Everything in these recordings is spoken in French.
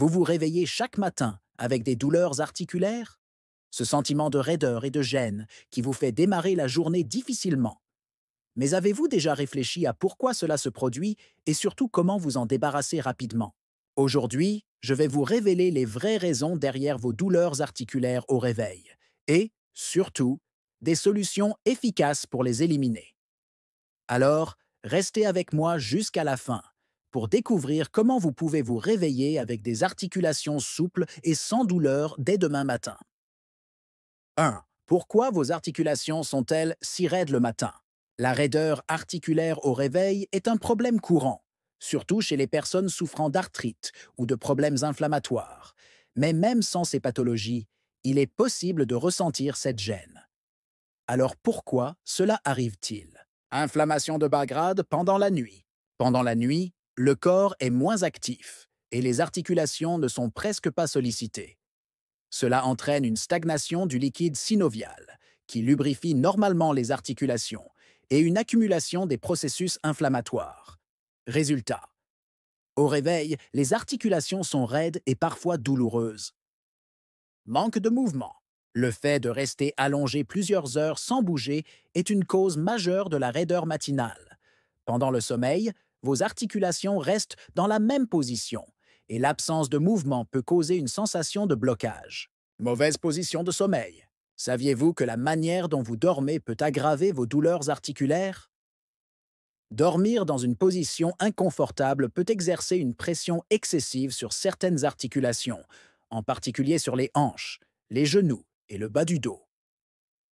Vous vous réveillez chaque matin avec des douleurs articulaires? Ce sentiment de raideur et de gêne qui vous fait démarrer la journée difficilement. Mais avez-vous déjà réfléchi à pourquoi cela se produit et surtout comment vous en débarrasser rapidement? Aujourd'hui, je vais vous révéler les vraies raisons derrière vos douleurs articulaires au réveil et, surtout, des solutions efficaces pour les éliminer. Alors, restez avec moi jusqu'à la fin pour découvrir comment vous pouvez vous réveiller avec des articulations souples et sans douleur dès demain matin. 1. Pourquoi vos articulations sont-elles si raides le matin? La raideur articulaire au réveil est un problème courant, surtout chez les personnes souffrant d'arthrite ou de problèmes inflammatoires. Mais même sans ces pathologies, il est possible de ressentir cette gêne. Alors pourquoi cela arrive-t-il? Inflammation de bas grade pendant la nuit. Pendant la nuit, le corps est moins actif et les articulations ne sont presque pas sollicitées. Cela entraîne une stagnation du liquide synovial, qui lubrifie normalement les articulations, et une accumulation des processus inflammatoires. Résultat. Au réveil, les articulations sont raides et parfois douloureuses. Manque de mouvement. Le fait de rester allongé plusieurs heures sans bouger est une cause majeure de la raideur matinale. Pendant le sommeil, vos articulations restent dans la même position et l'absence de mouvement peut causer une sensation de blocage. Mauvaise position de sommeil. Saviez-vous que la manière dont vous dormez peut aggraver vos douleurs articulaires? Dormir dans une position inconfortable peut exercer une pression excessive sur certaines articulations, en particulier sur les hanches, les genoux et le bas du dos.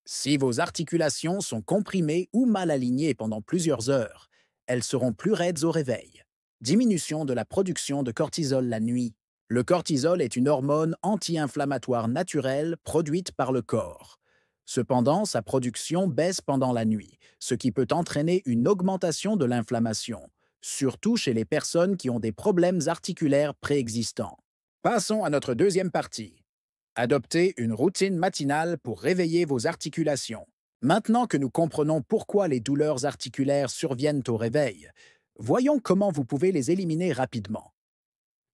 Si vos articulations sont comprimées ou mal alignées pendant plusieurs heures, elles seront plus raides au réveil. Diminution de la production de cortisol la nuit. Le cortisol est une hormone anti-inflammatoire naturelle produite par le corps. Cependant, sa production baisse pendant la nuit, ce qui peut entraîner une augmentation de l'inflammation, surtout chez les personnes qui ont des problèmes articulaires préexistants. Passons à notre deuxième partie. Adoptez une routine matinale pour réveiller vos articulations. Maintenant que nous comprenons pourquoi les douleurs articulaires surviennent au réveil, voyons comment vous pouvez les éliminer rapidement.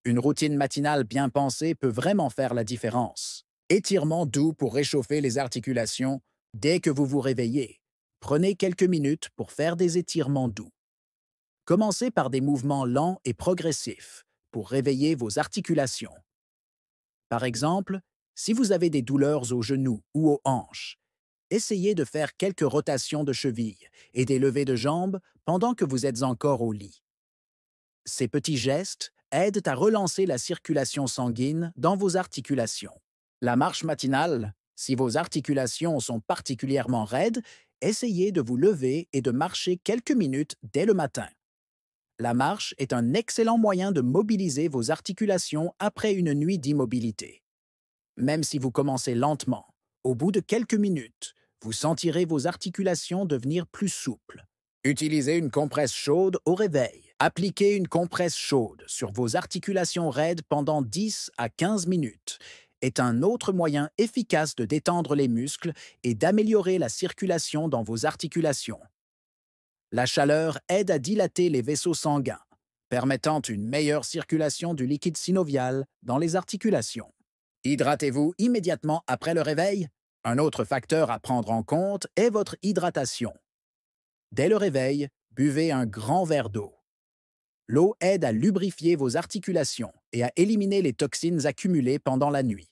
Une routine matinale bien pensée peut vraiment faire la différence. Étirements doux pour réchauffer les articulations dès que vous vous réveillez. Prenez quelques minutes pour faire des étirements doux. Commencez par des mouvements lents et progressifs pour réveiller vos articulations. Par exemple, si vous avez des douleurs aux genoux ou aux hanches, essayez de faire quelques rotations de cheville et des levées de jambes pendant que vous êtes encore au lit. Ces petits gestes aident à relancer la circulation sanguine dans vos articulations. La marche matinale, si vos articulations sont particulièrement raides, essayez de vous lever et de marcher quelques minutes dès le matin. La marche est un excellent moyen de mobiliser vos articulations après une nuit d'immobilité. Même si vous commencez lentement, au bout de quelques minutes, vous sentirez vos articulations devenir plus souples. Utilisez une compresse chaude au réveil. Appliquez une compresse chaude sur vos articulations raides pendant 10 à 15 minutes est un autre moyen efficace de détendre les muscles et d'améliorer la circulation dans vos articulations. La chaleur aide à dilater les vaisseaux sanguins, permettant une meilleure circulation du liquide synovial dans les articulations. Hydratez-vous immédiatement après le réveil. Un autre facteur à prendre en compte est votre hydratation. Dès le réveil, buvez un grand verre d'eau. L'eau aide à lubrifier vos articulations et à éliminer les toxines accumulées pendant la nuit.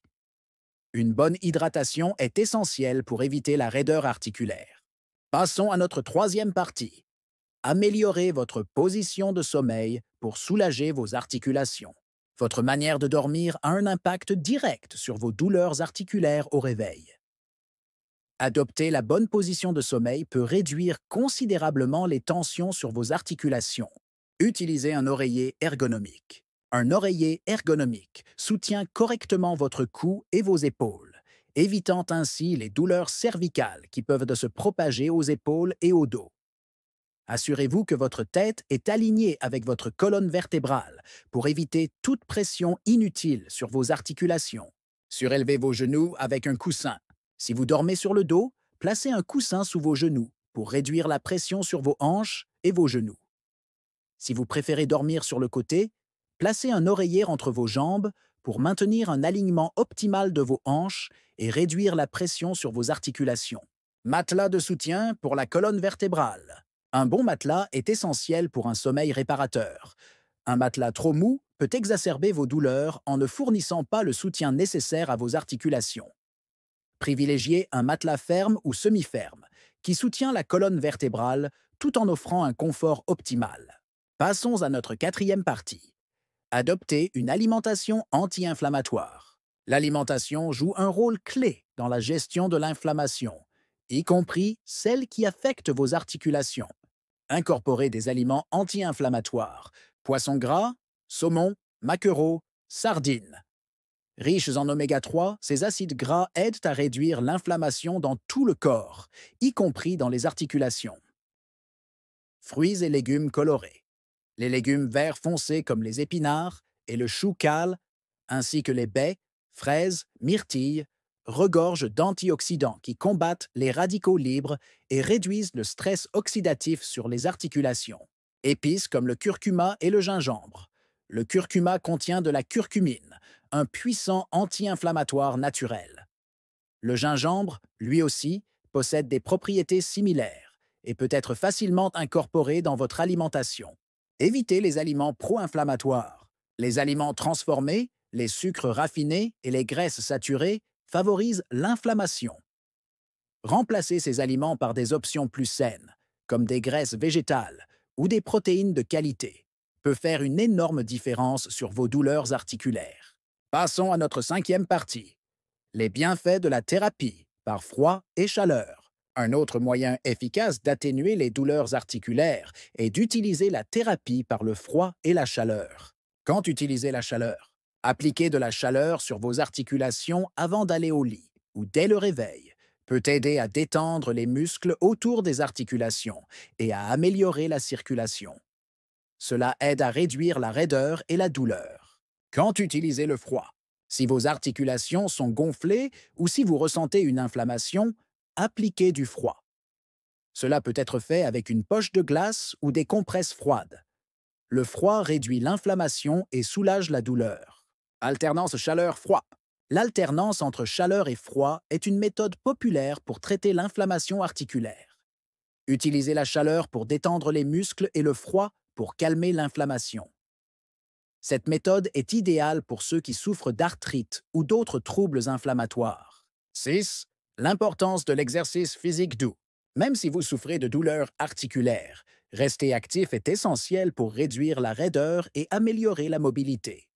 Une bonne hydratation est essentielle pour éviter la raideur articulaire. Passons à notre troisième partie. Améliorez votre position de sommeil pour soulager vos articulations. Votre manière de dormir a un impact direct sur vos douleurs articulaires au réveil. Adopter la bonne position de sommeil peut réduire considérablement les tensions sur vos articulations. Utilisez un oreiller ergonomique. Un oreiller ergonomique soutient correctement votre cou et vos épaules, évitant ainsi les douleurs cervicales qui peuvent se propager aux épaules et au dos. Assurez-vous que votre tête est alignée avec votre colonne vertébrale pour éviter toute pression inutile sur vos articulations. Surélevez vos genoux avec un coussin. Si vous dormez sur le dos, placez un coussin sous vos genoux pour réduire la pression sur vos hanches et vos genoux. Si vous préférez dormir sur le côté, placez un oreiller entre vos jambes pour maintenir un alignement optimal de vos hanches et réduire la pression sur vos articulations. Matelas de soutien pour la colonne vertébrale. Un bon matelas est essentiel pour un sommeil réparateur. Un matelas trop mou peut exacerber vos douleurs en ne fournissant pas le soutien nécessaire à vos articulations. Privilégiez un matelas ferme ou semi-ferme qui soutient la colonne vertébrale tout en offrant un confort optimal. Passons à notre quatrième partie. Adoptez une alimentation anti-inflammatoire. L'alimentation joue un rôle clé dans la gestion de l'inflammation, y compris celle qui affecte vos articulations. Incorporez des aliments anti-inflammatoires, poissons gras, saumon, maquereaux, sardines. Riches en oméga 3, ces acides gras aident à réduire l'inflammation dans tout le corps, y compris dans les articulations. Fruits et légumes colorés. Les légumes verts foncés comme les épinards et le chou kale, ainsi que les baies, fraises, myrtilles, regorgent d'antioxydants qui combattent les radicaux libres et réduisent le stress oxydatif sur les articulations. Épices comme le curcuma et le gingembre. Le curcuma contient de la curcumine, un puissant anti-inflammatoire naturel. Le gingembre, lui aussi, possède des propriétés similaires et peut être facilement incorporé dans votre alimentation. Évitez les aliments pro-inflammatoires. Les aliments transformés, les sucres raffinés et les graisses saturées favorisent l'inflammation. Remplacez ces aliments par des options plus saines, comme des graisses végétales ou des protéines de qualité, peut faire une énorme différence sur vos douleurs articulaires. Passons à notre cinquième partie. Les bienfaits de la thérapie par froid et chaleur. Un autre moyen efficace d'atténuer les douleurs articulaires est d'utiliser la thérapie par le froid et la chaleur. Quand utilisez la chaleur? Appliquer de la chaleur sur vos articulations avant d'aller au lit ou dès le réveil peut aider à détendre les muscles autour des articulations et à améliorer la circulation. Cela aide à réduire la raideur et la douleur. Quand utilisez le froid? Si vos articulations sont gonflées ou si vous ressentez une inflammation, appliquez du froid. Cela peut être fait avec une poche de glace ou des compresses froides. Le froid réduit l'inflammation et soulage la douleur. Alternance chaleur-froid. L'alternance entre chaleur et froid est une méthode populaire pour traiter l'inflammation articulaire. Utilisez la chaleur pour détendre les muscles et le froid pour calmer l'inflammation. Cette méthode est idéale pour ceux qui souffrent d'arthrite ou d'autres troubles inflammatoires. 6. L'importance de l'exercice physique doux. Même si vous souffrez de douleurs articulaires, rester actif est essentiel pour réduire la raideur et améliorer la mobilité.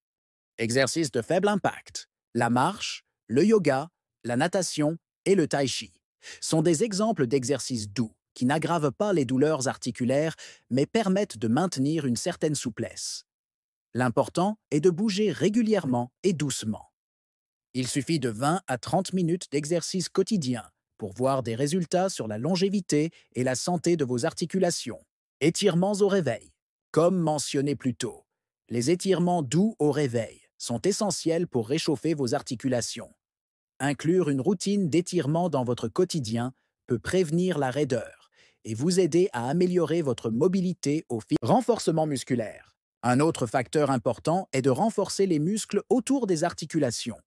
Exercices de faible impact. La marche, le yoga, la natation et le tai chi sont des exemples d'exercices doux qui n'aggravent pas les douleurs articulaires mais permettent de maintenir une certaine souplesse. L'important est de bouger régulièrement et doucement. Il suffit de 20 à 30 minutes d'exercice quotidien pour voir des résultats sur la longévité et la santé de vos articulations. Étirements au réveil. Comme mentionné plus tôt, les étirements doux au réveil sont essentiels pour réchauffer vos articulations. Inclure une routine d'étirement dans votre quotidien peut prévenir la raideur et vous aider à améliorer votre mobilité au fil. Renforcement musculaire. Un autre facteur important est de renforcer les muscles autour des articulations.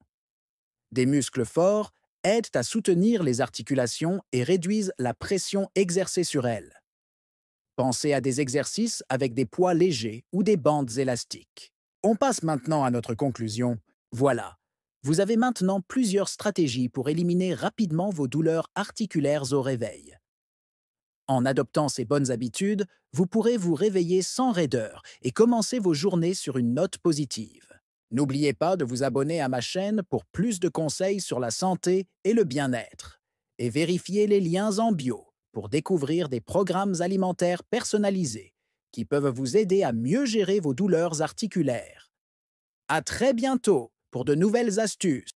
Des muscles forts aident à soutenir les articulations et réduisent la pression exercée sur elles. Pensez à des exercices avec des poids légers ou des bandes élastiques. On passe maintenant à notre conclusion. Voilà, vous avez maintenant plusieurs stratégies pour éliminer rapidement vos douleurs articulaires au réveil. En adoptant ces bonnes habitudes, vous pourrez vous réveiller sans raideur et commencer vos journées sur une note positive. N'oubliez pas de vous abonner à ma chaîne pour plus de conseils sur la santé et le bien-être. Et vérifiez les liens en bio pour découvrir des programmes alimentaires personnalisés qui peuvent vous aider à mieux gérer vos douleurs articulaires. À très bientôt pour de nouvelles astuces.